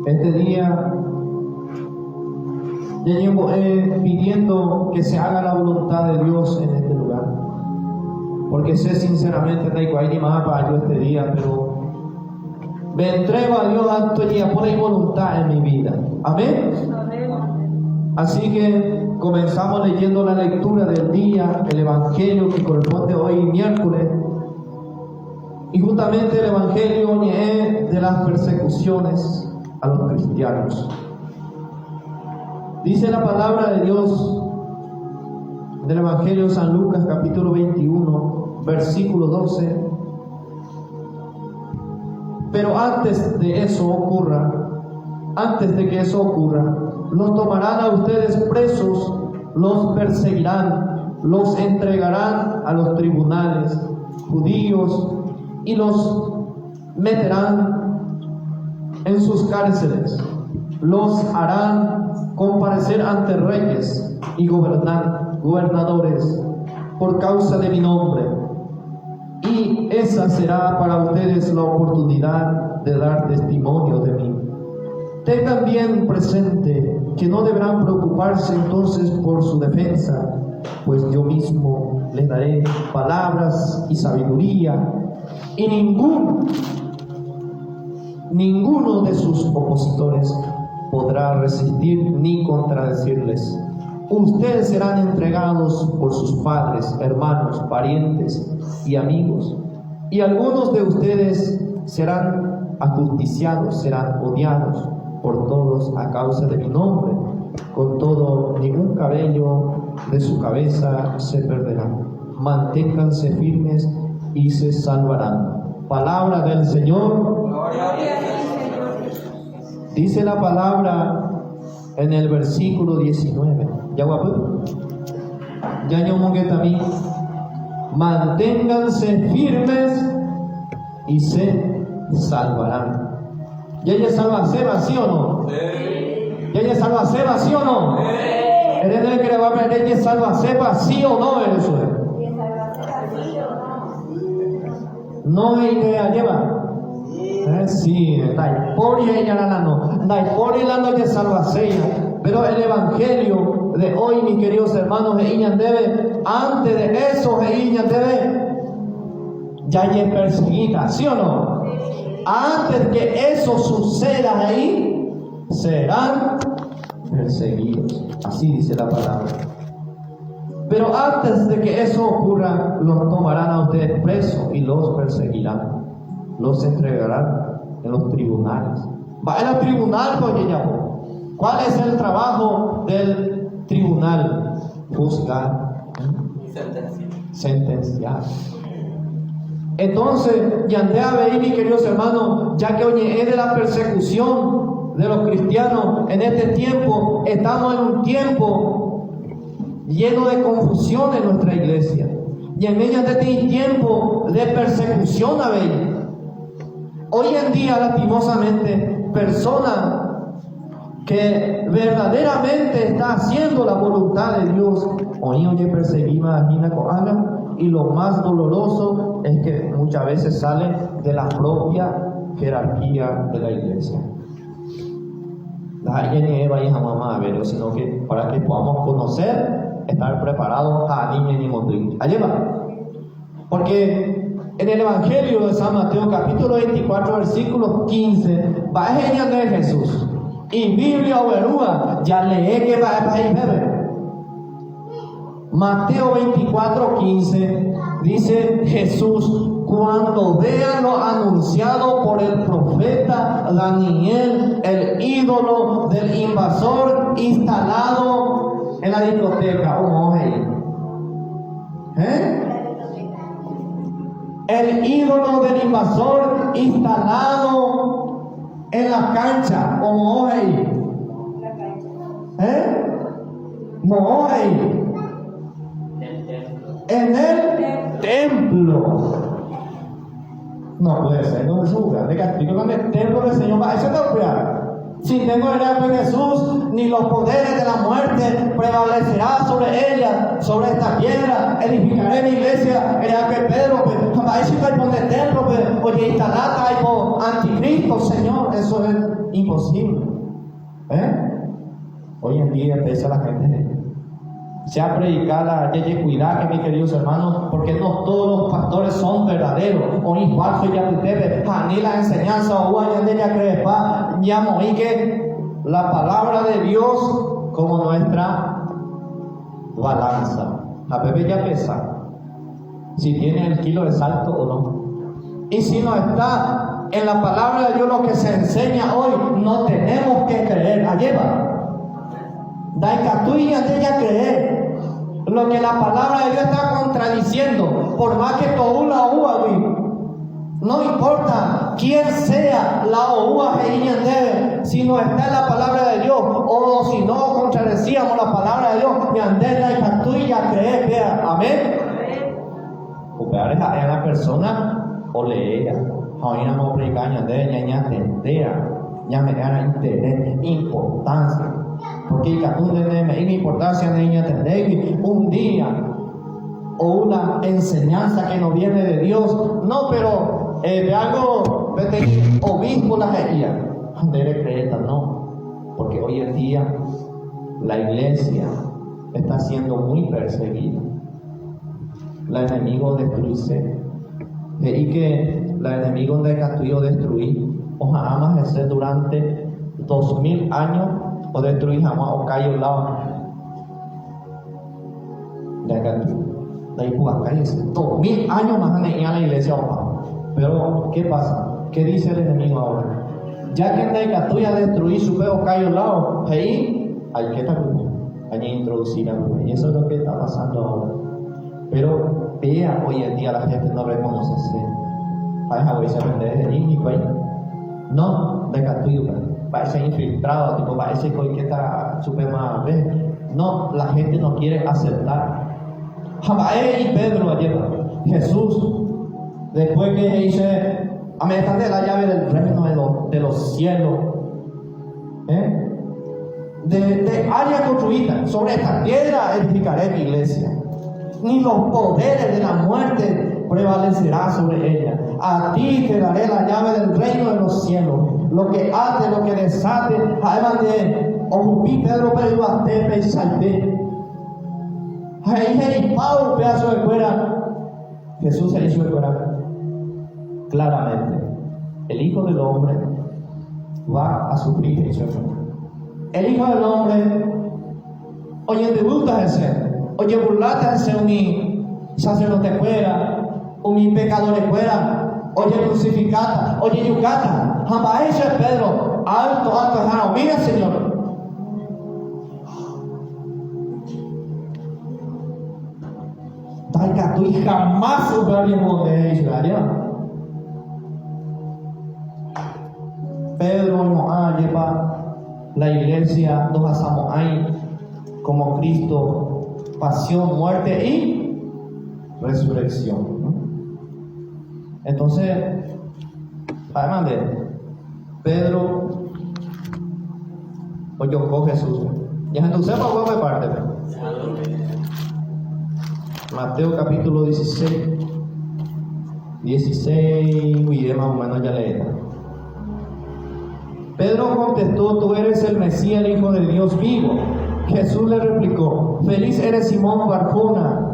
Este día ya llevo pidiendo que se haga la voluntad de Dios en este lugar, porque sé sinceramente que no hay ni más para yo este día, pero me entrego a Dios tanto día por la voluntad en mi vida. Amén. Así que comenzamos leyendo la lectura del día, el evangelio que corresponde hoy miércoles, y justamente el evangelio es de las persecuciones a los cristianos. Dice la palabra de Dios del evangelio de San Lucas capítulo 21 versículo 12: pero antes de que eso ocurra, los tomarán a ustedes presos, los perseguirán, los entregarán a los tribunales judíos y los meterán en sus cárceles, los harán comparecer ante reyes y gobernadores por causa de mi nombre, y esa será para ustedes la oportunidad de dar testimonio de mí. Tengan bien presente que no deberán preocuparse entonces por su defensa, pues yo mismo les daré palabras y sabiduría, y ninguno de sus opositores podrá resistir ni contradecirles. Ustedes serán entregados por sus padres, hermanos, parientes y amigos, y algunos de ustedes serán ajusticiados, serán odiados por todos a causa de mi nombre. Con todo, ningún cabello de su cabeza se perderá. Manténganse firmes y se salvarán. Palabra del Señor. Dice la palabra en el versículo 19. Ya guapo. Ya yo mongué también. Manténganse firmes y se salvarán. ¿Ya ella salva Seba, sí o no? Sí. ¿Ya ella salva Seba, sí o no? Sí. ¿Eres el que le va a ver ella salva Seba, sí o no? Eso es. No hay idea lleva. Sí, por ella la no. Por ella no que salva Seba. Pero el evangelio de hoy, mis queridos hermanos, antes de eso, ya es perseguida, ¿sí o no? Antes que eso suceda ahí, serán perseguidos. Así dice la palabra. Pero antes de que eso ocurra, los tomarán a ustedes presos y los perseguirán. Los entregarán en los tribunales. Va a los tribunales, porque ya. ¿Cuál es el trabajo del tribunal? Juzgar, sentenciar. Entonces, ya veis, mis queridos hermanos, ya que hoy es de la persecución de los cristianos en este tiempo, estamos en un tiempo lleno de confusión en nuestra iglesia. Y en medio de este tiempo de persecución, hoy en día, lastimosamente, personas que verdaderamente está haciendo la voluntad de Dios, hoy perseguimos y lo más doloroso es que muchas veces sale de la propia jerarquía de la iglesia. Sino que para que podamos conocer, estar preparados a allí va. Porque en el evangelio de San Mateo capítulo 24 versículo 15 va a enseñar de Jesús. Y Biblia o Berúa, ya lee que va a ir bebé. Mateo 24:15 dice Jesús: cuando vean lo anunciado por el profeta Daniel, el ídolo del invasor instalado en la discoteca, el ídolo del invasor instalado en la cancha, en el templo. No puede ser, no se juzga. De castigo con el templo del Señor. Eso te ocurre. Si tengo el nombre de Jesús, ni los poderes de la muerte prevalecerá sobre ella, sobre esta piedra. Edificaré mi iglesia, era que Pedro, ahí sí hay por el templo, oye, instalada hay por anticristo, Señor. Eso es ser imposible. Hoy en día empieza la gente se ha predicado la cuidado, que mis queridos hermanos, porque no todos los pastores son verdaderos. O falso ya ustedes, ni la enseñanza o ya crepa, ya morí que la palabra de Dios como nuestra balanza. A bebé ya pesa si tiene el kilo de salto o no. Y si no está en la palabra de Dios lo que se enseña hoy, no tenemos que creer. Alleva. Daikatuya de ella creer lo que la palabra de Dios está contradiciendo, por más que todo la uva, no importa quién sea la uva que ella debe, si no está en la palabra de Dios, o si no contradecíamos la palabra de Dios, y andar Daikatuya creer, vea, amén. O peor es a la persona o leer, hoy no me predican de ella, ya tendea, ya me gana interés, importancia. Porque hay importancia de ella entender un día o una enseñanza que no viene de Dios. No, pero de algo obispo la guía. Debe creer, no. Porque hoy en día la iglesia está siendo muy perseguida. El enemigo destruirse. Y que el enemigo de Castillo destruir. Ojalá más hacer durante 2000 años. O destruir jamás o caer al lado de ahí 2000 años más en la iglesia. Pero ¿qué pasa? ¿Qué dice el enemigo ahora? Ya que en tuya destruir su peo cae al lado, ahí hay que introducir a y eso es lo que está pasando ahora. Pero vea, hoy en día la gente no reconoce no, de Catuya parece infiltrado, tipo parece que está súper mal. No, la gente no quiere aceptar. Jabaé y Pedro ayer, Jesús, después que dice, amén, de la llave del reino de los cielos, de área construida, sobre esta piedra edificaré mi iglesia, ni los poderes de la muerte prevalecerá sobre ella. A ti te daré la llave del reino de los cielos. Lo que ate, lo que desate, además de ocupí Pedro, pero iba a te y salté. Ahí Pablo, pedazo de fuera. Jesús se hizo de fuera. Claramente, el Hijo del Hombre va a sufrir eso. El Hijo del Hombre, oye, te gusta ese, oye, burlate ese, un sacerdote fuera, un pecador fuera, oye, crucificata, oye, yucata. Jamás ese es Pedro, alto, mira, Señor. Taika, tú jamás superaremos de Israel. Pedro no lleva la iglesia, nos pasamos ahí como Cristo, pasión, muerte y resurrección. Entonces, además de Pedro, oyó con Jesús. Y entonces vamos a parte. Mateo capítulo 16, y más o menos ya leí. Pedro contestó, tú eres el Mesías, el Hijo de Dios vivo. Jesús le replicó, feliz eres Simón Barjona,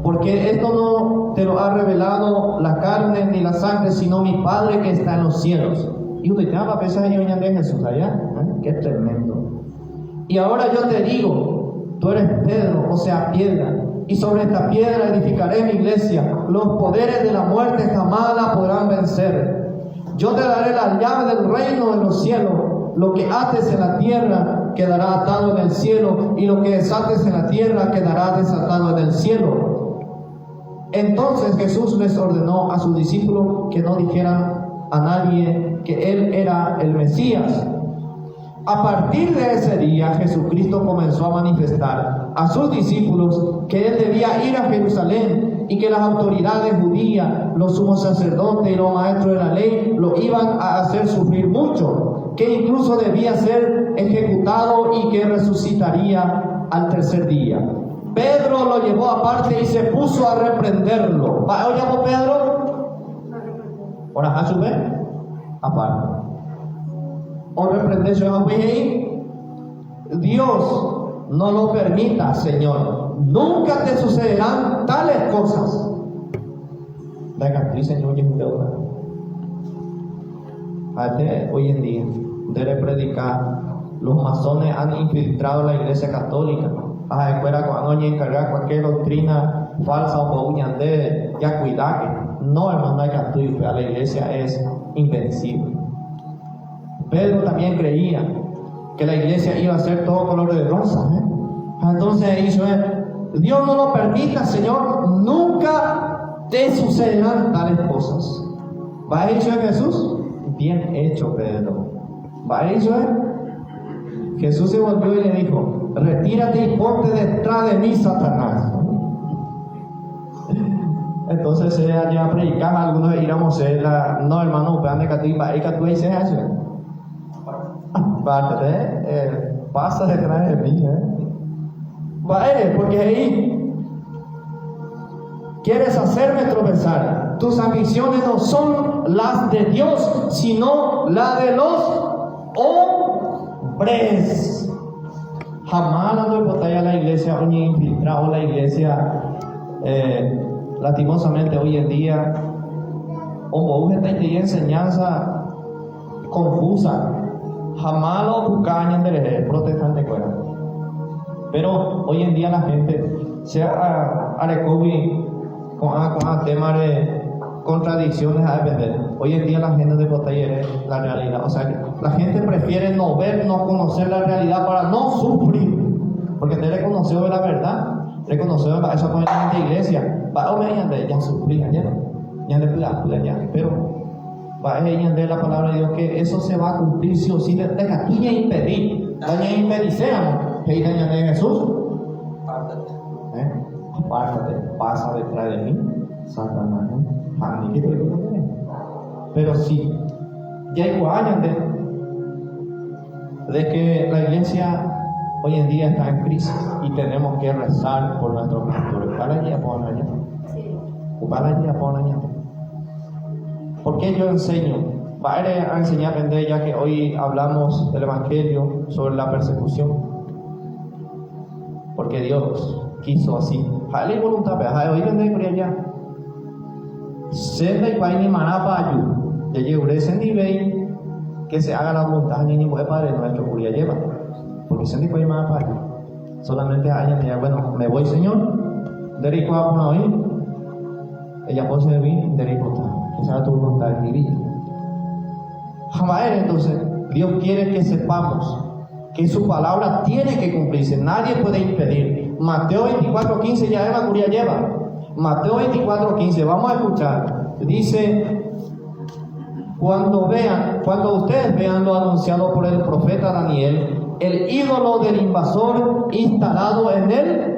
porque esto no te lo ha revelado la carne ni la sangre, sino mi Padre que está en los cielos. Y usted te va a pensar en Jesús allá, qué tremendo. Y ahora yo te digo, tú eres Pedro, o sea, piedra, y sobre esta piedra edificaré mi iglesia. Los poderes de la muerte jamás la podrán vencer. Yo te daré la llave del reino de los cielos. Lo que ates en la tierra quedará atado en el cielo, y lo que desates en la tierra quedará desatado en el cielo. Entonces Jesús les ordenó a sus discípulos que no dijeran a nadie que Él era el Mesías. A partir de ese día, Jesucristo comenzó a manifestar a sus discípulos que Él debía ir a Jerusalén y que las autoridades judías, los sumos sacerdotes y los maestros de la ley lo iban a hacer sufrir mucho, que incluso debía ser ejecutado y que resucitaría al tercer día. Pedro lo llevó aparte y se puso a reprenderlo. ¿Oye, Pedro? Ahora, a su vez, aparte. o reprender yo a Dios no lo permita, Señor. Nunca te sucederán tales cosas. Señor, hoy en día debe predicar. Los masones han infiltrado la Iglesia Católica. Las escuelas van a encargar cualquier doctrina falsa o de ya cuidar. No, hermano, hay que la Iglesia es invencible. Pedro también creía que la Iglesia iba a ser todo color de rosa. Entonces hizo Dios no lo permita, Señor, nunca te sucederán tales cosas. ¿Va hecho Jesús? Bien hecho, Pedro. ¿Va hecho Jesús se volvió y le dijo: retírate y ponte detrás de mí, Satanás. Entonces se allá a predicar, algunos íbamos a la no, hermano, vean de que tú dices eso. Pasa detrás de mí, porque ahí quieres hacerme tropezar. Tus ambiciones no son las de Dios, sino las de los hombres. Jamás la batalla a la iglesia, ni infiltrado la iglesia. Lastimosamente hoy en día, esta enseñanza confusa. Jamás lo buscan de protestante fuera. Pero hoy en día la gente se arecobi con temas de contradicciones a depender. Hoy en día la gente de batalla la realidad. O sea, la gente prefiere no ver, no conocer la realidad para no sufrir. Porque te reconoció de la verdad, reconoció de esa comunidad de iglesia. Va a ya sufrir, ya de cuidar, ya. Pero va a de la palabra de Dios que eso se va a cumplir sí o sí. De que impedir, daña impedir seamos, que daña de Jesús. Apártate, pasa detrás de mí, Satanás. Pero sí, ya hay años de que la iglesia hoy en día está en crisis y tenemos que rezar por nuestros pastores. ¿Por qué yo enseño? Va a enseñar a aprender, ya que hoy hablamos del Evangelio sobre la persecución. Porque Dios quiso así. Hay voluntad, pero hoy vendré por allá. Senda y paini manapa ayu. Ya llegaré ese nivel que se haga la voluntad ni puede Padre nuestro curia lleva. Porque senda y paini manapa ayu. Solamente hayan de bueno, me voy, Señor. Derico a una hoy. Ella puede servir, derico está. Esa es tu voluntad en mi vida. Jamás, entonces, Dios quiere que sepamos que su palabra tiene que cumplirse. Nadie puede impedir. Mateo 24:15 ya Eva curia lleva. Mateo 24:15, vamos a escuchar. Dice: cuando ustedes vean lo anunciado por el profeta Daniel, el ídolo del invasor instalado en el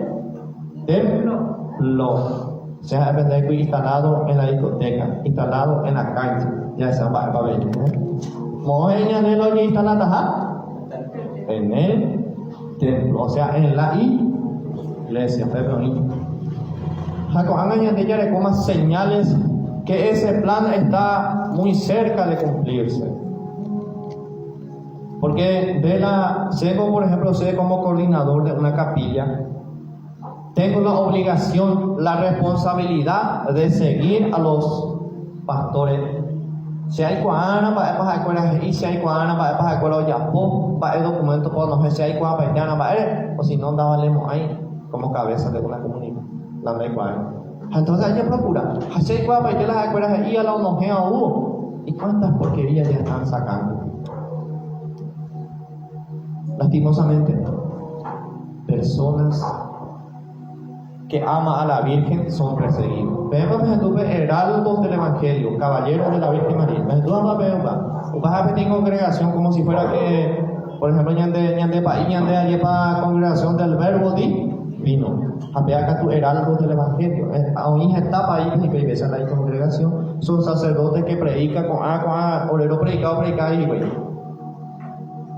templo. Se ha instalado en la discoteca, instalado en la cancha. Ya se va a ver. Mojeña de lo instalada en el templo, o sea, en la iglesia. Jacob añade ya como señales que ese plan está muy cerca de cumplirse. Porque por ejemplo, sé como coordinador de una capilla. Tengo la obligación, la responsabilidad de seguir a los pastores. Si hay cuana para escuelas y si hay cuana para escuelas ya para el documento por no sé si hay cuana para o si no dábamos ahí como cabeza de una comunidad. La no hay cuana. Entonces hay que procurar. Si hay cuana para las escuelas y a la onojea hubo. ¿Y cuántas porquerías ya están sacando? Lastimosamente, personas que ama a la Virgen son perseguidos. Vemos que heraldos del Evangelio, caballeros de la Virgen María. Vas a pedir congregación como si fuera que, por ejemplo, ñande para congregación del Verbo divino. A pedir acá tu heraldos del Evangelio. A un hija etapa ahí que vive a la congregación. Son sacerdotes que predican con orero predicado y güey.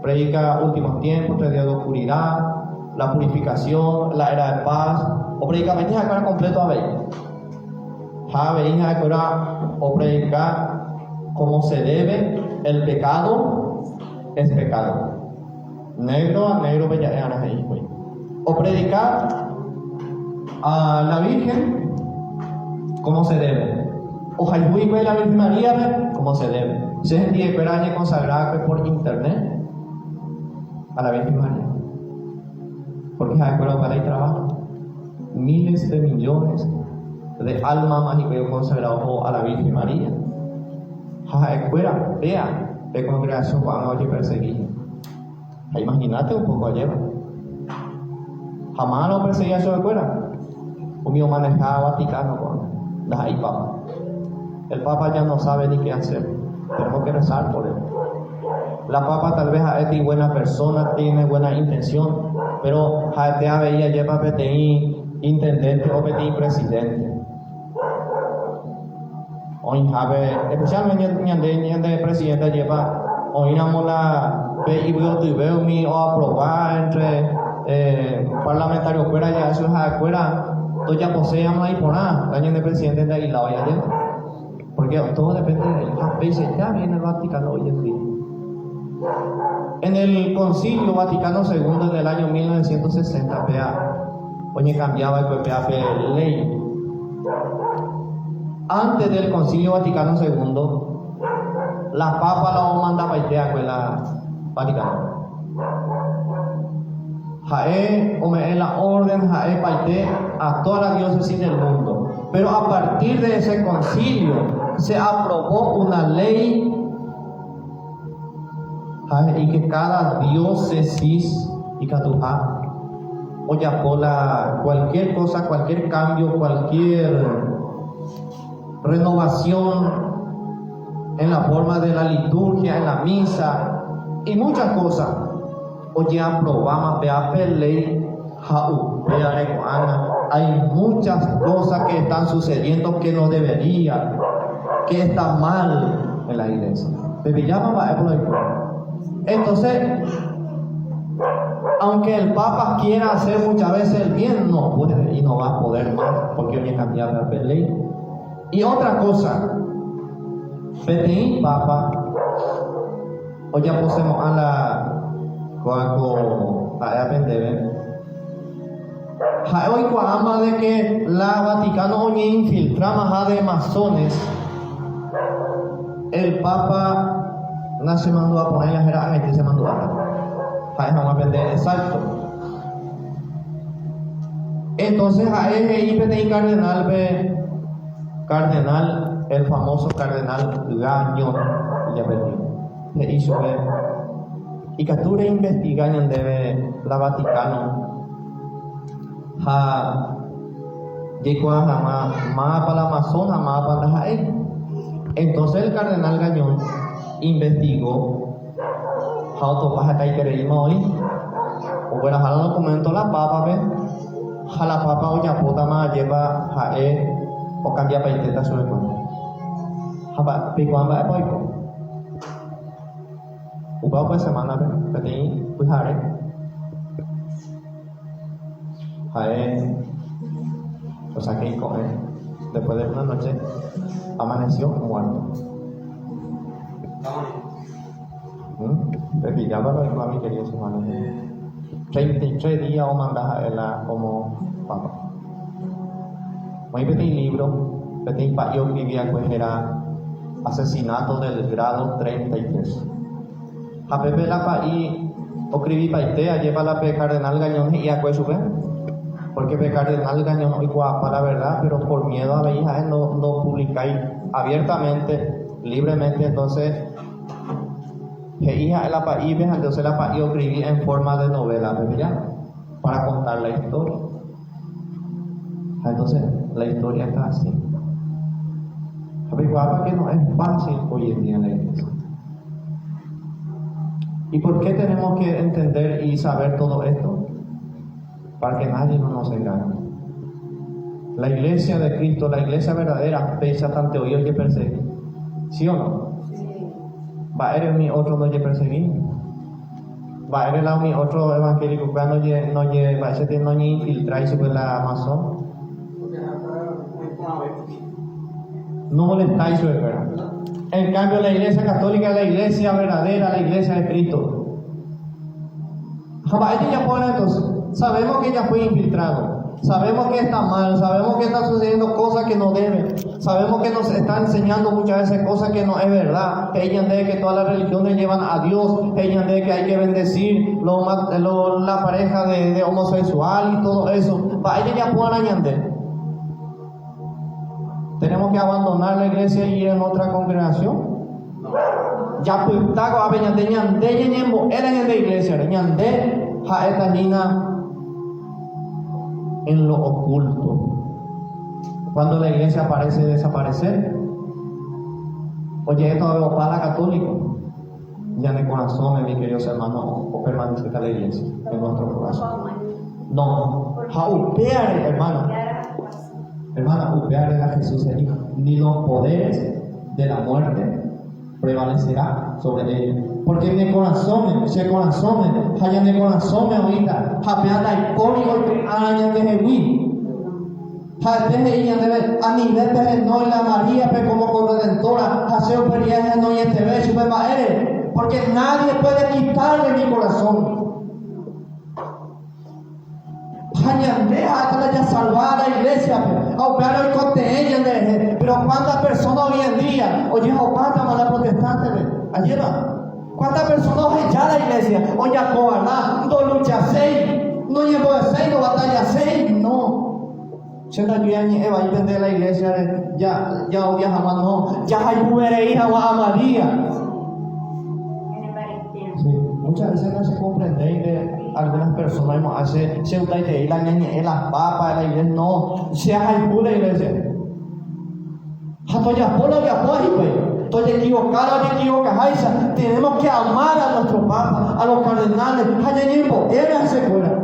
Predica últimos tiempos, periodo de oscuridad, la purificación, la era de paz. O predicamente es acá completo a ver. O predicar como se debe el pecado es pecado. Negro a negro bella ahí, güey. O predicar a la Virgen como se debe. O jaibuy la Virgen María como se debe. Si es el día de consagrada por internet a la Virgen María. Porque es acuerdo para el trabajo. Miles de millones de almas mágicas consagradas a la Virgen María. Vea, de congregación cuando oye perseguir. Imagínate un poco lleva. Jamás lo perseguía eso de fuera. Un mío manejaba Vaticano con ahí Papa. El Papa ya no sabe ni qué hacer. Tenemos que rezar por él. La Papa tal vez es buena persona, tiene buena intención, pero a veía lleva PTI intendente o PTI presidente. Hoy especialmente el presidente lleva hoy la y veo mi o aprobar entre parlamentarios fuera ya eso es afuera todo ya poseamos ahí por nada daño de presidente de Aguilado ya lleva porque todo depende de las veces ya viene el Vaticano hoy en día. En el Concilio Vaticano II del año 1960 oye cambiaba el ley. Antes del Concilio Vaticano II la Papa la mandaba idea con la Vaticano. Jae en la orden Jae paite a toda la diócesis del mundo. Pero a partir de ese concilio se aprobó una ley y que cada diócesis y catujá oye apola cualquier cosa, cualquier cambio, cualquier renovación en la forma de la liturgia, en la misa y muchas cosas. Oye, aprobamos ley, hay muchas cosas que están sucediendo que no deberían, que están mal en la iglesia. Entonces, aunque el Papa quiera hacer muchas veces el bien, no puede y no va a poder más, porque hoy cambiar la ley. Y otra cosa, PTI Papa, hoy ya posemos a la a aprender. Hoy ama de que la Vaticano hoy infiltra más de masones. El Papa no se mandó a poner la jerarquía, se mandó a vamos a aprender exacto. Entonces a ese PTI cardenal, el famoso cardenal Gañón, ya perdió. Le hizo y captura investigan en debe la Vaticano. Llegó a para la Amazona, para la entonces el cardenal Gañón investigó autopaja que hay que reír hoy. O bueno, a los documentos la Papa ve. A la Papa o ya puta más lleva o cambia para intentar su hermano. Picuamba es poico. Ubao pues semana ve, petí pues o sea que después de una noche amaneció muerto. Pillaba lo que a mi querido hermano. 33 días o mandas a él como Papa. Muy petit libro, petit yo vivía pues era asesinato del grado 33. A Pepe la paí o escribí paitea lleva la pe cardenal Gañón y a sube. Porque pe cardenal Gañón hoy guapa la verdad, pero por miedo a veis no publicáis abiertamente, libremente, entonces hija la paí, entonces la paí escribí en forma de novela, ¿verdad? Para contar la historia. Entonces la historia está así. Guapa que no es fácil hoy en día en la iglesia. ¿Y por qué tenemos que entender y saber todo esto? Para que nadie no nos engañe. La iglesia de Cristo, la iglesia verdadera, pesa tanto hoy que perseguir. ¿Sí o no? Va a eres mi otro no ye perseguir. Va a eres la mi otro evangélico que no ye va a ser no ye infiltrar sobre la Amazon. No molestáis su verdad. En cambio, la Iglesia Católica es la iglesia verdadera, la iglesia de Cristo. Entonces, sabemos que ella fue infiltrado. Sabemos que está mal, sabemos que están sucediendo cosas que no deben, sabemos que nos está enseñando muchas veces cosas que no es verdad, que ella de que todas las religiones llevan a Dios, que ella de que hay que bendecir la pareja de homosexual y todo eso. Para ella ya puedan añadir. Tenemos que abandonar la iglesia y ir en otra congregación. Ya pues tago a ñande ñande ñembo era en la iglesia, ñande ja esta niña en lo oculto. Cuando la iglesia parece desaparecer, oye, esto es para católico, ya en el corazón, mis queridos hermanos, o permanece en la iglesia, en nuestro corazón. No, jaupear, hermana, upear a Jesús, ni los poderes de la muerte prevalecerá sobre él. Porque en el corazón, si el corazón, allá en el corazón, ahorita, japeada y código que añan de Jehuí. Japeada y debe a nivel de no la María, pero como corredentora, haseo periaje no y este beso, porque nadie puede quitarle mi corazón. Hasta ya salvar la iglesia, pero cuántas personas hoy en día, oye, cuántas malas protestantes, ayer, cuántas personas hoy ya la iglesia, oye, cobarda, no lucha 6, no llevo 6, no batalla 6, no. Chenda yo ya ni Eva y vender la iglesia, ya odia jamás, no, ya hay mujeres hija a María. Sí, muchas veces no se comprende de algunas personas hace cierta idea la niña las papas la iglesia no se hay pura iglesia hatoya pola ya pues toya equivocada ni equivocada tenemos que amar a nuestro papa a los cardenales hayañimbo él se fuera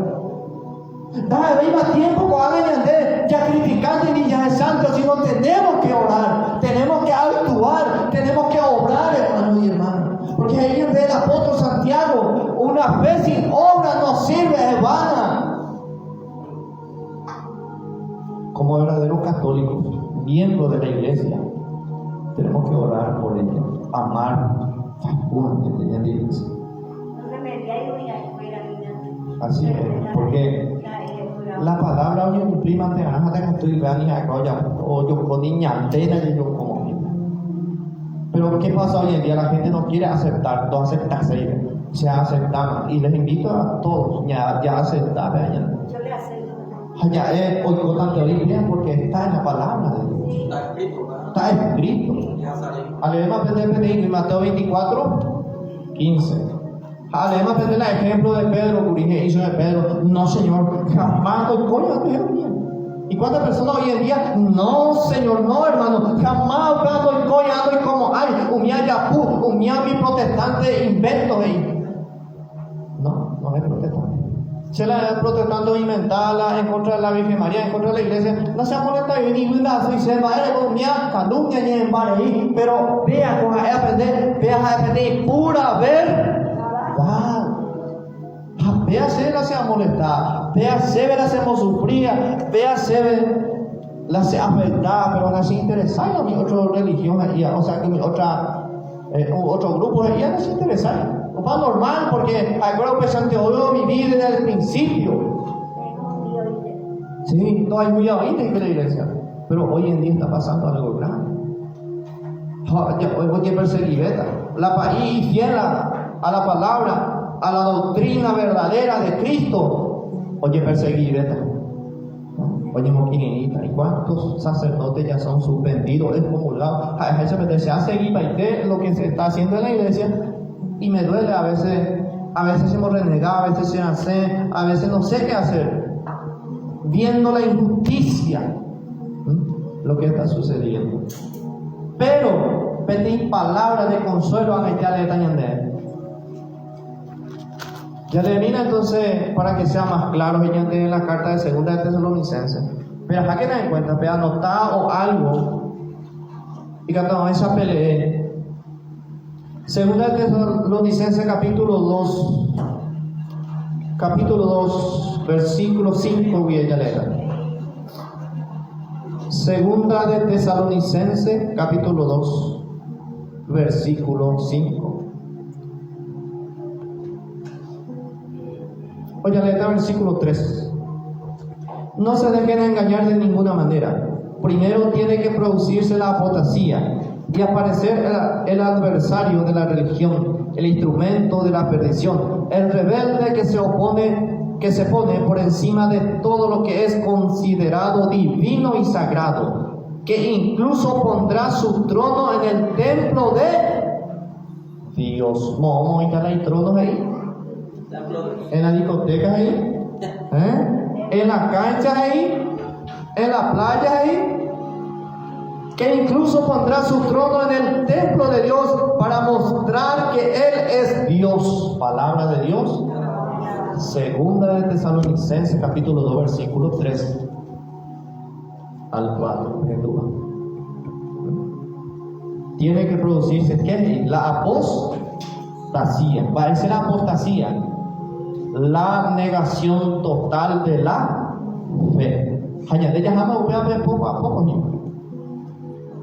da viva tiempo con alguien ya criticando ni ya es santo sino tenemos que orar tenemos que actuar tenemos que obrar hermanos y hermanas. Porque ahí en el apóstol Santiago, una fe sin obra no sirve, es vana. Como verdaderos católicos, miembros de la iglesia, tenemos que orar por ella, amar, así es, porque la palabra hoy imprima ante ganas de que estoy vean o yo con niña antena y yo como. Pero ¿qué pasa hoy en día? La gente no quiere aceptar, no aceptarse, se aceptan. Y les invito a todos ya a aceptar. Yo le acepto. Ya es hoy con tanta Biblia porque está en la palabra de Dios. Está escrito. Alevemos en Mateo 24, 15. Alevemos aprender el ejemplo de Pedro, que hizo de Pedro. No, Señor, jamás doy coño a ¿Y cuántas personas hoy en día? No, Señor, no, hermano. Jamás ando y como, umía yapú, umía mi protestante invento ahí. No es protestante. Se la es protestando inventada en contra de la Virgen María, en contra de la iglesia. No se molesta y ni una y se va a umía, calumnia ni en ahí. Pero vea, con a aprender y pura verdad. Vea se la se molestar, vea se la se sufría, vea se la se afectar, pero no se interesaba en mi otra religión, o sea que mi otro grupo ya no se interesaba. Va normal porque algo presente hoy vivir desde el principio. Sí, no hay muy ahorita en la iglesia, pero hoy en día está pasando algo grande. Oye, perseguir la país fiel a la palabra. A la doctrina verdadera de Cristo, oye, perseguir, oye, moquinita, ¿y cuántos sacerdotes ya son suspendidos, excomulgados? A veces se hace lo que se está haciendo en la iglesia y me duele, a veces hemos renegado, a veces se hace, a veces no sé qué hacer, viendo la injusticia, lo que está sucediendo. Pero, pedí palabras de consuelo a que le tañan. Ya termina entonces, para que sea más claro, ya tiene la carta de segunda de Tesalonicenses. Pero acá que ten en cuenta, pero anotado algo, y que no esa pelea. Segunda de Tesalonicenses capítulo 2, versículo 5, voy a leer. Segunda de Tesalonicenses capítulo 2, versículo 5. Oye, letra versículo 3. No se dejen engañar de ninguna manera. Primero tiene que producirse la apostasía y aparecer el adversario de la religión, el instrumento de la perdición, el rebelde que se pone por encima de todo lo que es considerado divino y sagrado, que incluso pondrá su trono en el templo de Dios. ¿Cómo hay tronos ahí? En la discoteca ahí, en la cancha ahí, en la playa ahí, que incluso pondrá su trono en el templo de Dios para mostrar que Él es Dios. Palabra de Dios. Segunda de Tesalonicenses capítulo 2 versículo 3 al 4. Tiene que producirse ¿qué? La apostasía. Va a ser la apostasía, la negación total de la fe. Poco a poco, niño.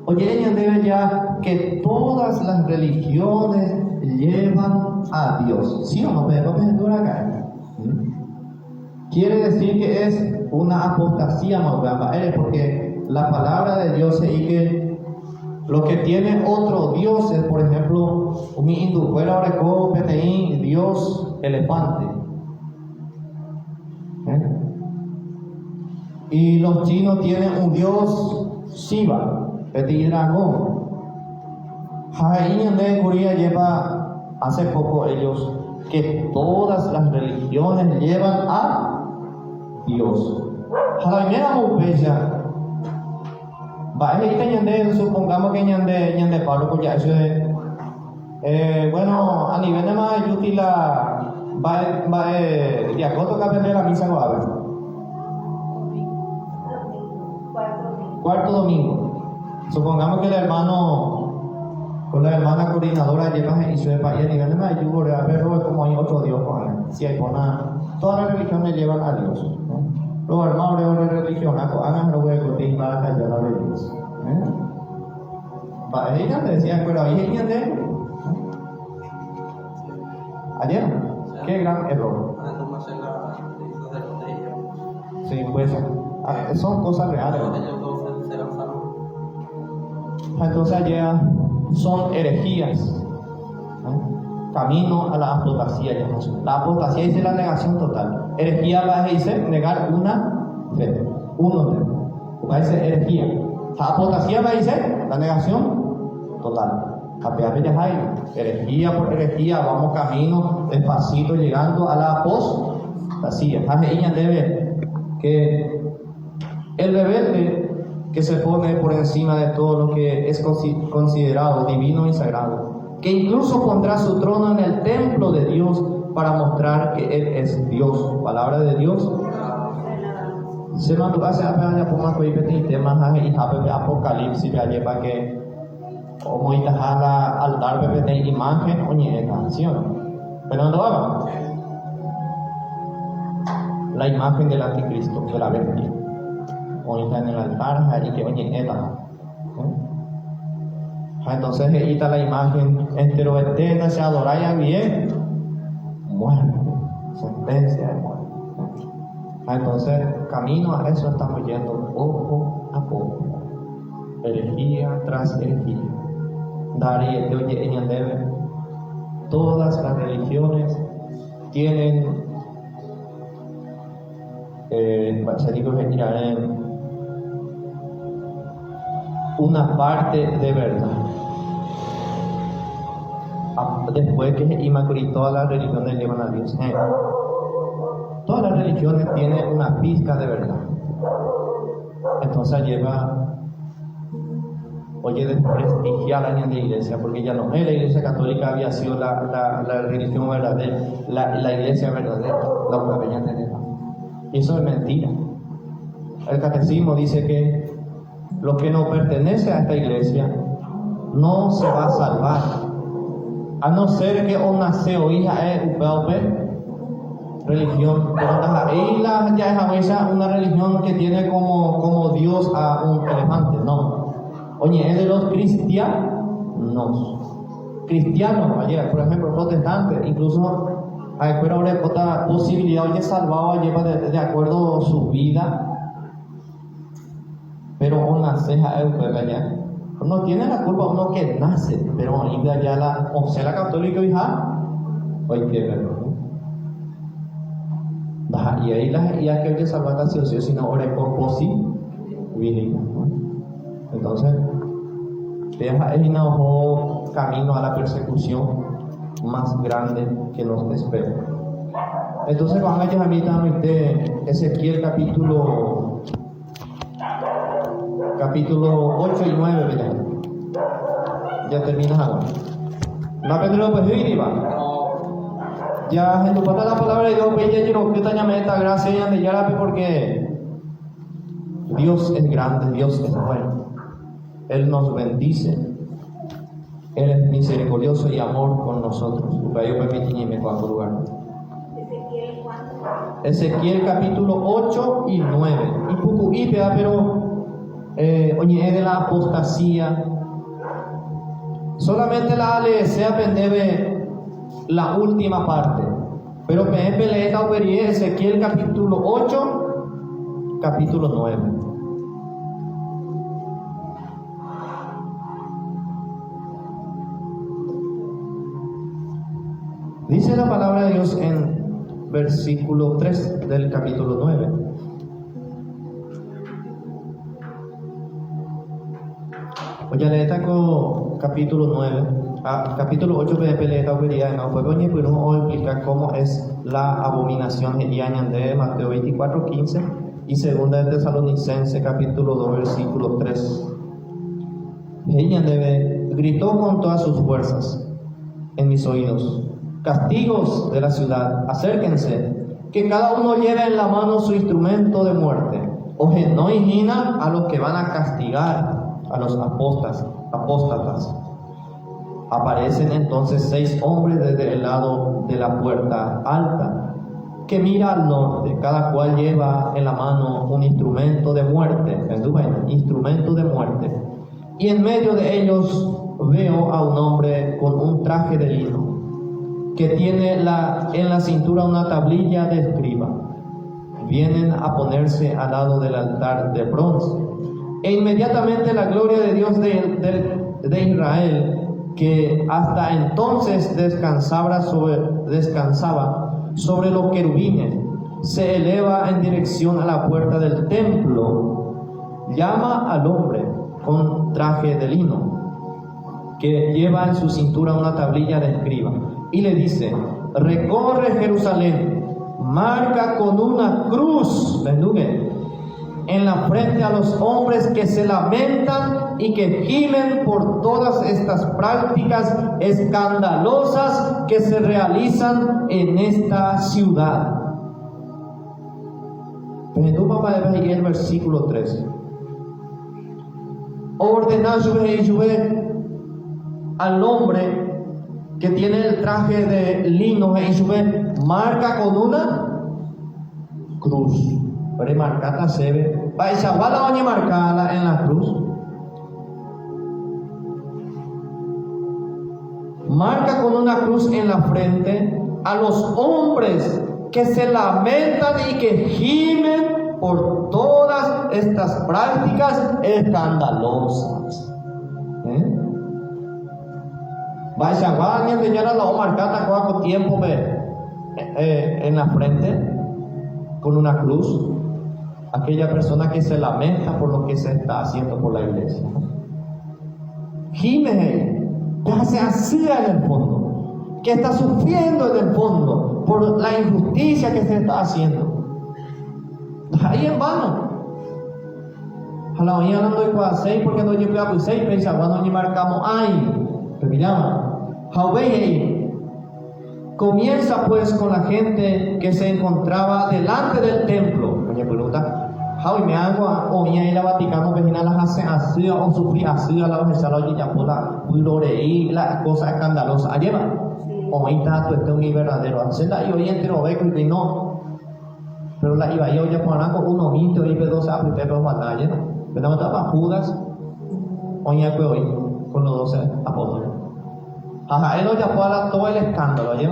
Oye, ella debe ya que todas las religiones llevan a Dios. ¿Sí o no? Quiere decir que es una apostasía, porque la palabra de Dios es que lo que tiene otro Dios es, por ejemplo, mi indujuela oreco PTI, Dios elefante. Y los chinos tienen un Dios Shiva. Petit dragón. De Corea lleva hace poco ellos que todas las religiones llevan a Dios. Supongamos que ñande Pablo ya eso bueno, a nivel de más útil va de acuerdo que aprender la misa no va a ver. Cuarto domingo. Supongamos que el hermano con la hermana coordinadora lleva y se va y a nivel de mayor pero como hay otro Dios si hay todas las religiones llevan a Dios, ¿no? Los hermanos de religión hagan lo que contigo para callar la Dios, para ella te decía pero ahí ella de ayer qué gran error. Sí, pues son cosas reales. Entonces allá son herejías, camino a la apostasía. La apostasía dice la negación total. Herejía va a decir negar una fe, va a decir herejía. La apostasía va a decir la negación total. Herejía por herejía, vamos camino despacito llegando a la apostasía. Ella debe que el rebelde que se pone por encima de todo lo que es considerado divino y sagrado, que incluso pondrá su trono en el templo de Dios para mostrar que Él es Dios. Palabra de Dios. Se mandó hace apenas ponga coipete temas y apocalipsis ya lleva que como itajala altar ppt imagen o ni canción. Pero no haga la imagen del anticristo, de la bestia. Ahorita en el altar y que oye eta. Entonces está la imagen entero eterna, se adora bien, muerte, sentencia de muerte. Entonces camino a eso estamos yendo poco a poco, herejía tras herejía. Daría de oye en debe. Todas las religiones tienen una parte de verdad. Después que Imacuri, todas las religiones llevan a Dios. Todas las religiones tienen una pizca de verdad. Entonces lleva, oye, desprestigiar a la iglesia, porque ya no es la iglesia católica, había sido la religión verdadera, la iglesia verdadera, la que ya tenemos. Y eso es mentira. El catecismo dice que lo que no pertenece a esta iglesia no se va a salvar, a no ser que o nace o hija es religión. Pero ahí ya es una religión que tiene como Dios a un elefante. No. Oye, es de los cristianos. cristianos, ayer, por ejemplo, protestantes, incluso hay otra posibilidad de salvado ayer de acuerdo a su vida, pero una ceja allá. No tiene la culpa uno que nace, pero ahí de allá la católica hija, hoy que verlo. Y ahí ya que salvar casi o si no ore por posibilidad. Entonces, deja el camino a la persecución más grande que nos espera. Entonces, vamos a llamar de Ezequiel capítulo 8 y 9, ¿verdad? Ya terminas ahora. No aprendió pues y va. Ya en tu parte la palabra de Dios, pues ya quiero que te llame esta gracia de Yarape porque Dios es grande, Dios es bueno. Él nos bendice. Él es misericordioso y amor con nosotros. Lugar. Ezequiel capítulo 8 y 9. Y poco pero oye de la apostasía. Solamente la ale se aprende la última parte. Pero me peleé Ezequiel capítulo 8, capítulo 9. Dice la palabra de Dios en versículo 3 del capítulo 9. Oye, le taco capítulo 9, capítulo 8 de peleta opería no fue coño pero no explicar cómo es la abominación de Mateo 24:15 y segunda de Tesalonicenses capítulo 2 versículo 3. Ella gritó con todas sus fuerzas en mis oídos: castigos de la ciudad, acérquense, que cada uno lleve en la mano su instrumento de muerte. Oje, no imagina a los que van a castigar a los apóstatas. Aparecen entonces 6 hombres desde el lado de la puerta alta, que mira al norte, cada cual lleva en la mano un instrumento de muerte, instrumento de muerte. Y en medio de ellos veo a un hombre con un traje de lino, que tiene en la cintura una tablilla de escriba. Vienen a ponerse al lado del altar de bronce. E inmediatamente la gloria de Dios de Israel, que hasta entonces descansaba sobre los querubines, se eleva en dirección a la puerta del templo. Llama al hombre con traje de lino, que lleva en su cintura una tablilla de escriba, y le dice: recorre Jerusalén, marca con una cruz en la frente a los hombres que se lamentan y que gimen por todas estas prácticas escandalosas que se realizan en esta ciudad. Pero papá debe ir el versículo 13. Ordenar al hombre que tiene el traje de lino marca con una cruz. Pero marcada se ve. Vais a marcada en la cruz. Marca con una cruz en la frente a los hombres que se lamentan y que gimen por todas estas prácticas escandalosas. Vais a enseñar la marcada con tiempo en la frente con una cruz. Aquella persona que se lamenta por lo que se está haciendo por la iglesia. Gime, que hace así en el fondo, que está sufriendo en el fondo por la injusticia que se está haciendo. Ahí en vano. A la mañana no doy para 6 porque no llevo a 6, pero cuando ni marcamos ahí, que me llama. Comienza pues con la gente que se encontraba delante del templo. Me pregunta: Hoy me hago o me ir a Vaticano, vecina las hace así o sufrir así a la vez a la ya por la y la cosa escandalosa. Lleva o me está todo este un verdadero. Hacerla y hoy entero ve que no. Pero la iba yo ya por algo uno minto y pedo a preparar los batallas. Pero no estaba Judas. Hoy ya fue hoy con los 12 apóstoles. Ajá, él lo llamó a todo el escándalo, ¿yo?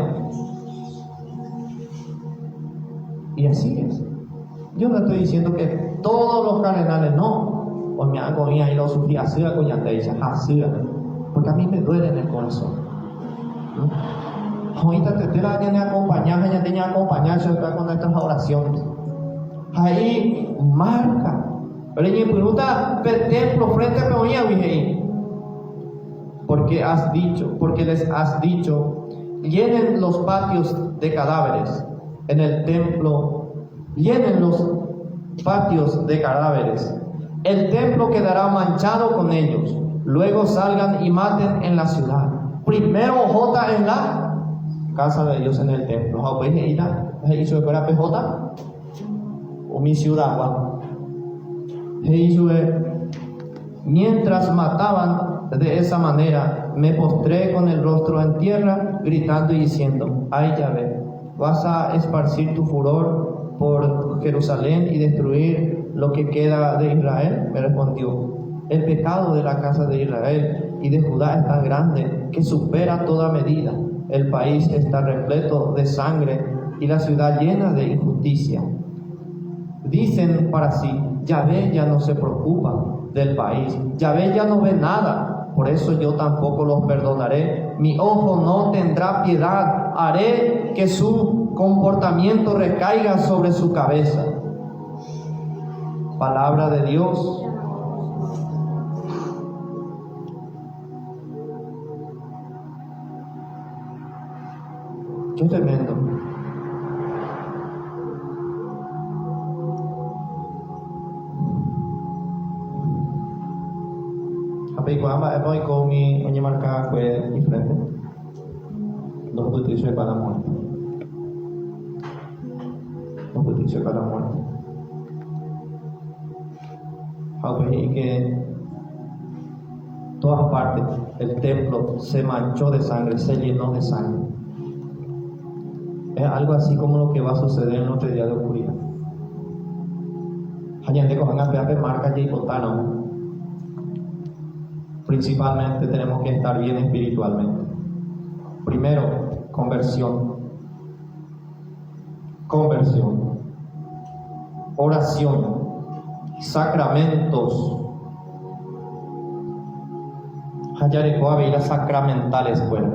Y así es. Yo no estoy diciendo que todos los cardenales no. O me hago bien y lo sufrí así, porque a mí me duele en el corazón. Ahorita te la tiene acompañar, ya tenía acompañarse con nuestras oraciones. Ahí marca. Pero ella pregunta, templo frente a Peonía, porque les has dicho, llenen los patios de cadáveres en el templo, llenen los patios de cadáveres. El templo quedará manchado con ellos. Luego salgan y maten en la ciudad. Primero J en la casa de Dios, en el templo. ¿Hizo fuera PJ? O mi ciudad, mientras mataban de esa manera, me postré con el rostro en tierra, gritando y diciendo: ay Yahvé, ¿vas a esparcir tu furor por Jerusalén y destruir lo que queda de Israel? Me respondió: el pecado de la casa de Israel y de Judá es tan grande que supera toda medida. El país está repleto de sangre y la ciudad llena de injusticia. Dicen para sí: Yahvé ya no se preocupa del país, Yahvé ya no ve nada, por eso yo tampoco los perdonaré. Mi ojo no tendrá piedad, haré que su comportamiento recaiga sobre su cabeza. Palabra de Dios. Qué tremendo. Hoy con mi marca fue diferente. No pude ir para la muerte. No pude ir para la muerte. Y que todas partes el templo se manchó de sangre, se llenó de sangre. Es algo así como lo que va a suceder en nuestro día de oscuridad. Marca y botano. Principalmente tenemos que estar bien espiritualmente. Primero, conversión, oración, sacramentos. Las sacramentales fuera.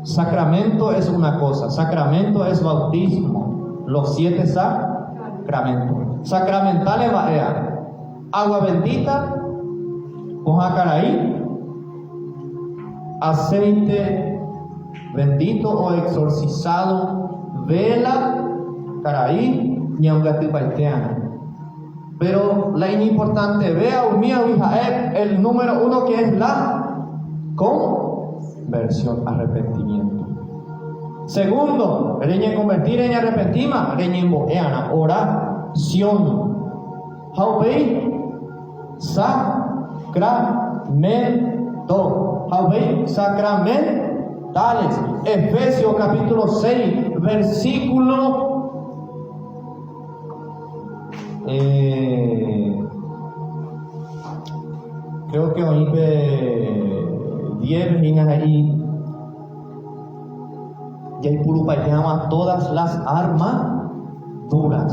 Sacramento es una cosa, sacramento es bautismo, los 7 sacramentos. Sacramentales agua bendita, Caraí, aceite bendito o exorcizado, vela, Caraí, ñaungatipaiteana. Pero la importante, vea el número 1, que es la conversión, arrepentimiento. Segundo, reñe convertir, reñe arrepentima, reñe emboeana, oración. Jaubei, sacramento. Jaubei, sacramentales. Efesios capítulo 6, versículo creo que hoy 10 vecinas ahí y hay purupayama todas las armaduras.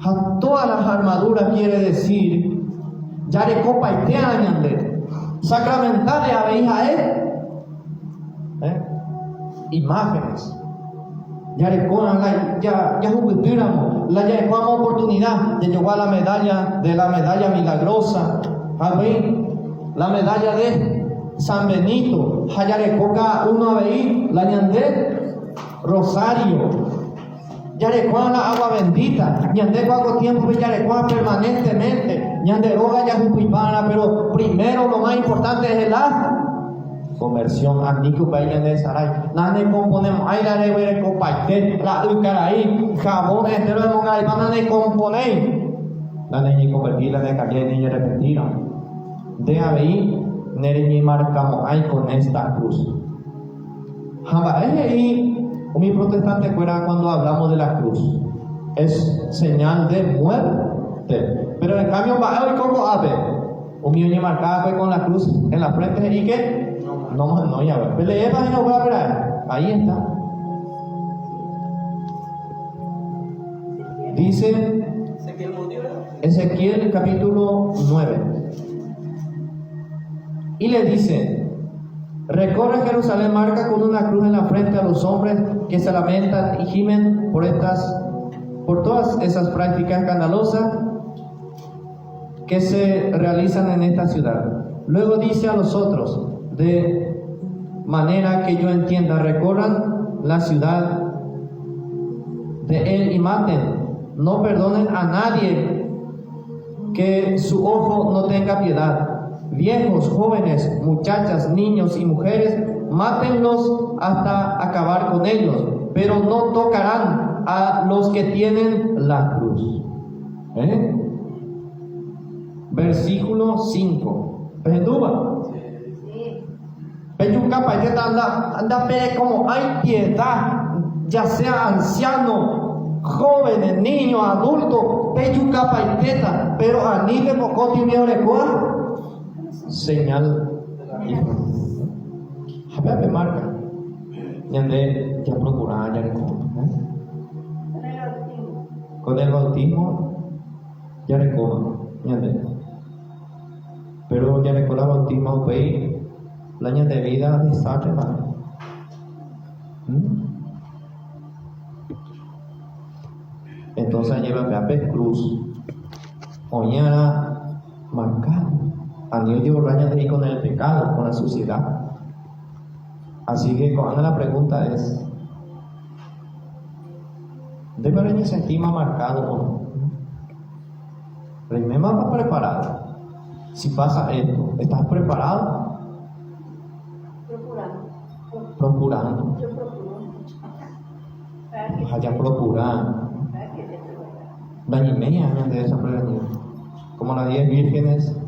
A todas las armaduras quiere decir ya de copa y sacramentales a imágenes. Ya juguetiramos oportunidad de llevar la medalla milagrosa, la medalla de San Benito, Hayarecoca uno a veí, la ñandé rosario, Yarecoa la agua bendita, ñandé cuánto tiempo Yarecoa permanentemente, ñanderoga ya jupipana, pero primero lo más importante es la conversión. Anico paella de saray, nane componemos ay la de compartir la ucaraí, jabón entero de mongai, nane componer, nane ni convertir la de calle ni repetir. De ahí nere marcamos ahí con esta cruz. Mi protestante fuera cuando hablamos de la cruz, es señal de muerte. Pero en cambio va hoy como ave, un millón marcado pues, con la cruz en la frente y que no ya ve. Pero y no voy a ver ahí está. Dice Ezequiel capítulo 9 y le dice: recorre Jerusalén, marca con una cruz en la frente a los hombres que se lamentan y gimen por todas esas prácticas escandalosas que se realizan en esta ciudad. Luego dice a los otros, de manera que yo entienda, recorran la ciudad de él y maten, no perdonen a nadie, que su ojo no tenga piedad. Viejos, jóvenes, muchachas, niños y mujeres, mátenlos hasta acabar con ellos, pero no tocarán a los que tienen la cruz. Versículo 5. Penduba. Peyuca paiteta anda como hay piedad, ya sea anciano, jóvenes, niños, adultos, peyuca paiteta, pero a ni de mocoti miorecoa. Señal Jape marca Yande ya procura ya con el bautismo ya recoja Yande, pero ya recoja bautismo pues la año de vida desastre más. Entonces lleva a pez cruz oñara marcado. A Dios llevo rañas de ahí con el pecado, con la suciedad. Así que cuando la pregunta es: ¿debe haber sentirme marcado o no? Primero vas preparado. Si pasa esto, ¿estás preparado? Procurando. Allá procurando. Daño y media años de esa prevención. Como las 10 vírgenes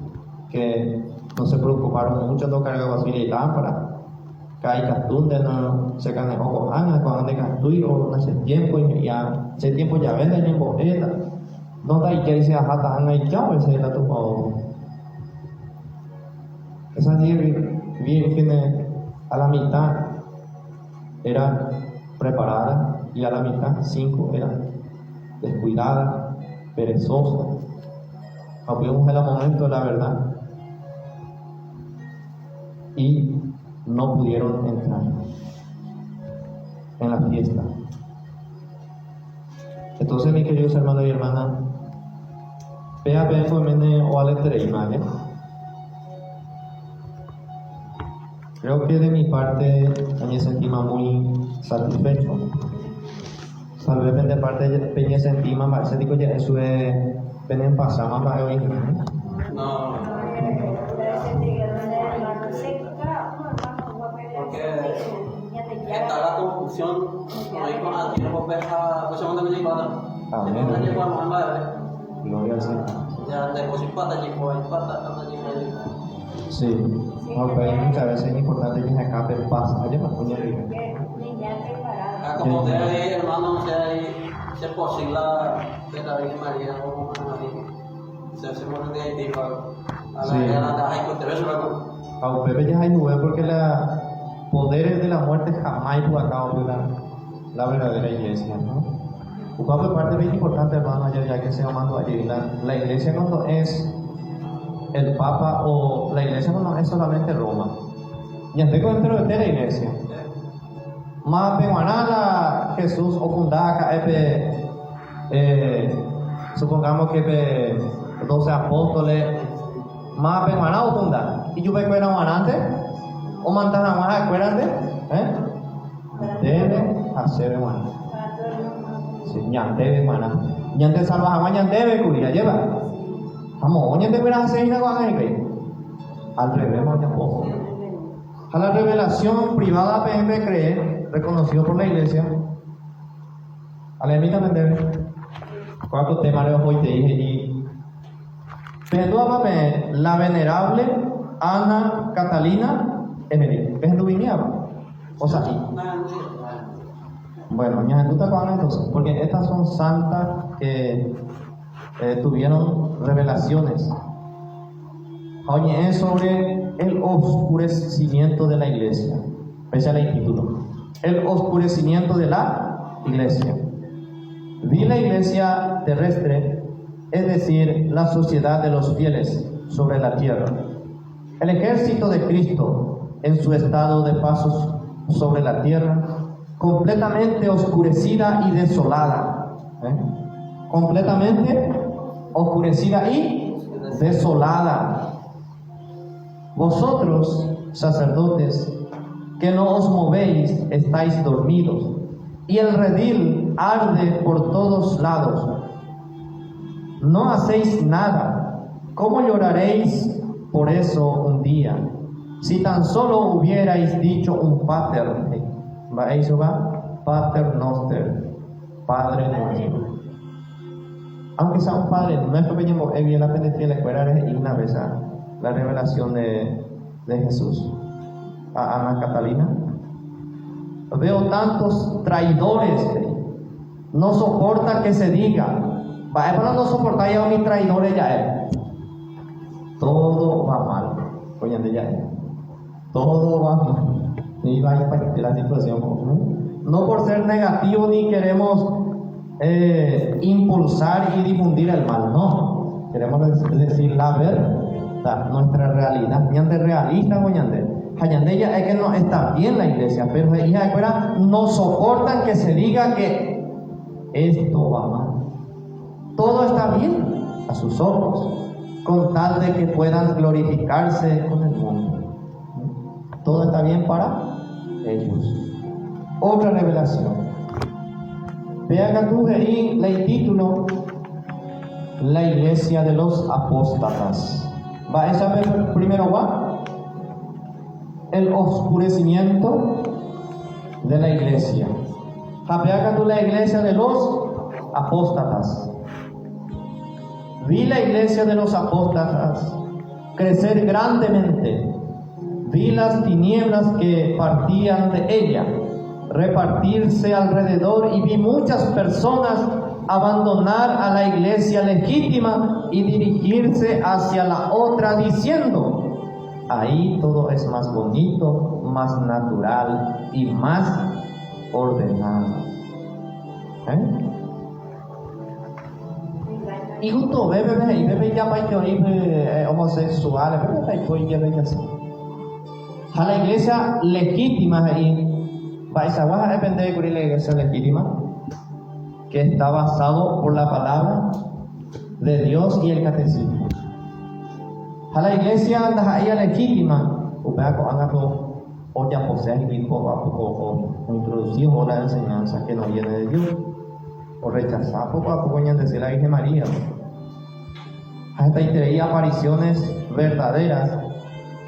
que no se preocuparon mucho de cargar basura y lámpara. Que hay castunde, no se caen ojo ana, cuando de castuyo, no hace tiempo y ya, ese tiempo ya vende en boeta. Donde hay que irse a jata ana y chao, ese era tu favor. Esas 10 vírgenes a la mitad eran preparadas y a la mitad 5 eran descuidadas, perezosas. Apoyamos en el momento de la verdad y no pudieron entrar en la fiesta. Entonces, mis queridos hermanos y hermanas, vea o aletreimane. Creo que de mi parte me sentí muy satisfecho. Salve de parte de peña sentí más, se dijo ya eso es penen pasama para hoy. No. Está la confusión, no hay con la tiempo peja, pues segunda me lleva. Amén. Me lleva mamá. Gloria al Señor. Ya de pata llegó, hay pata, sí. Muchas veces es importante que se escape el paso. Allá me puña bien. Como ustedes, hermano, se posible que la Virgen María o se muere de ahí, a la hay que ustedes se lo a Pepe ya hay nube porque los poderes de la muerte jamás pudo acabar la verdadera iglesia, ¿no? Un papel parte bien importante, hermano, ya que se mando allí. La iglesia cuando es el Papa o la iglesia cuando es solamente Roma. Ya tengo dentro de la iglesia. Más peguanala Jesús o fundada supongamos que 12 apóstoles más peguana o fundada. Y yo veo que era antes o mandan más acuérdate, debe hacer hermano. Sí, ya debe hermana. Ya te salvas ya debe curia lleva. Vamos, ya te verás hacer una cosa al revés, ya poco. A la revelación privada PMP cree, reconocido por la iglesia. A la emita debe. Cuatro temas de hoy te dije y pero la venerable Ana Catalina Emily. ¿Ves tu viñaba? O sea, bueno, ya tú te acuerdas entonces, porque estas son santas que tuvieron revelaciones Oye, es sobre el oscurecimiento de la iglesia. Ese es el título. El oscurecimiento de la iglesia. Vi la iglesia terrestre, es decir, la sociedad de los fieles sobre la tierra. El ejército de Cristo en su estado de pasos sobre la tierra, completamente oscurecida y desolada. Completamente oscurecida y desolada. Vosotros, sacerdotes, que no os movéis, estáis dormidos, y el redil arde por todos lados. No hacéis nada. ¿Cómo lloraréis por eso un día? Si tan solo hubierais dicho un pater, eso va, pater noster, Padre nuestro. Aunque sea un Padre nuestro, bien la pendencia de la y una vez a la revelación de Jesús a Ana Catalina. Veo tantos traidores, no soporta que se diga. Para no soportar ya mis traidores ya todo va mal. Oye, ya todo va mal. Y va a partir la situación. No por ser negativo ni queremos impulsar y difundir el mal, no. Queremos decir la verdad, nuestra realidad. Ñande realista, ñande. Ya es que no está bien la iglesia, pero hija de fuera no soportan que se diga que esto va mal. Todo está bien a sus ojos, con tal de que puedan glorificarse con el mundo. Todo está bien para ellos. Otra revelación. Vean acá tú ahí el título, la iglesia de los apóstatas. Va esa vez primero va el oscurecimiento de la iglesia. Vean acá tú la iglesia de los apóstatas. Vi la iglesia de los apóstatas crecer grandemente. Vi las tinieblas que partían de ella repartirse alrededor y vi muchas personas abandonar a la iglesia legítima y dirigirse hacia la otra diciendo: ahí todo es más bonito, más natural y más ordenado. Y justo bebe ya para que homosexuales, a la iglesia legítima ahí. Baisaguaja depende de la iglesia legítima, que está basado por la palabra de Dios y el catecismo. A la iglesia legítima, o ya posee y poco a poco introducimos la enseñanza que no viene de Dios, o rechazar poco a poco decir la Virgen María. Hasta hay apariciones verdaderas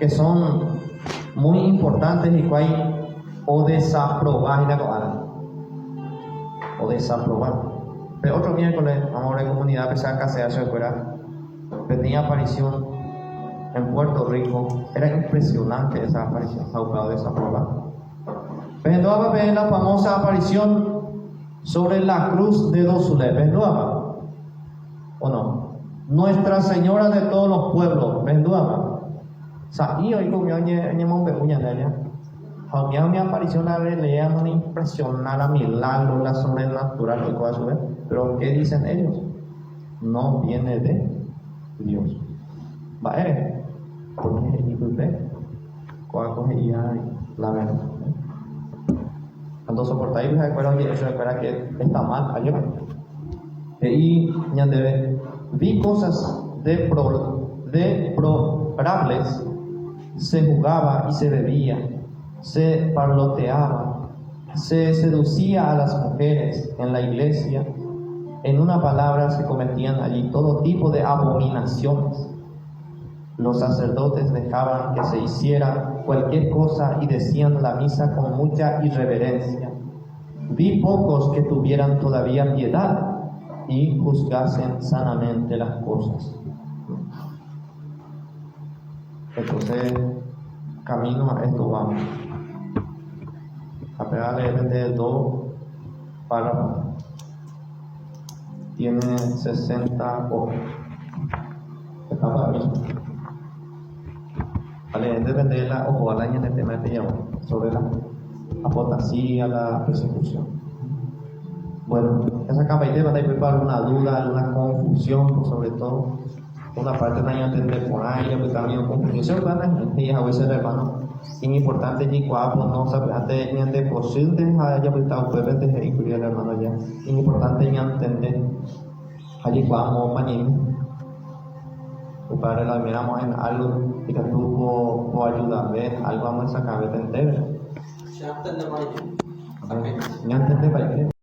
que son muy importantes y que hay o desaprobar o desaprobar. Pero otro miércoles, vamos a ver comunidad que saca se hace fuera, tenía aparición en Puerto Rico. Era impresionante esa aparición, sagrado desaprobar. Pero a ver la famosa aparición sobre la cruz de Dosule, ¿verdad? ¿O no? Nuestra Señora de todos los pueblos, ¿verdad? Y hoy comió mi aparición la lea no impresiona la milagro, la sobrenatural y cosas, pero ¿qué dicen ellos? No viene de Dios. Porque ¿cuál cogía la verdad? Cuando soportáis, eso espera que está mal ayer. Y vi cosas deplorables, se jugaba y se bebía, se parloteaba, se seducía a las mujeres en la iglesia. En una palabra, se cometían allí todo tipo de abominaciones. Los sacerdotes dejaban que se hiciera cualquier cosa y decían la misa con mucha irreverencia. Vi pocos que tuvieran todavía piedad y juzgasen sanamente las cosas. Entonces, camino a esto vamos. A pegarle de 2 párrafos. Tiene 60 hojas. Está para mí. Vale, depende de la o la en el tema de sobre la apostasía, la persecución. Bueno, esa campaña va a preparar una duda, alguna confusión, sobre todo una parte de la entender por ahí, pues también confusión para la gente y a veces hermano. Es importante que cuando no se trate ni de posible haya visto pueblos de Jericó hermano ya. Es importante entender allí cuando mañana. Para la miramos en algo y que tú puedo ayudar a ver algo vamos a sacar de entender. Ya entendemos. Ya entender para qué.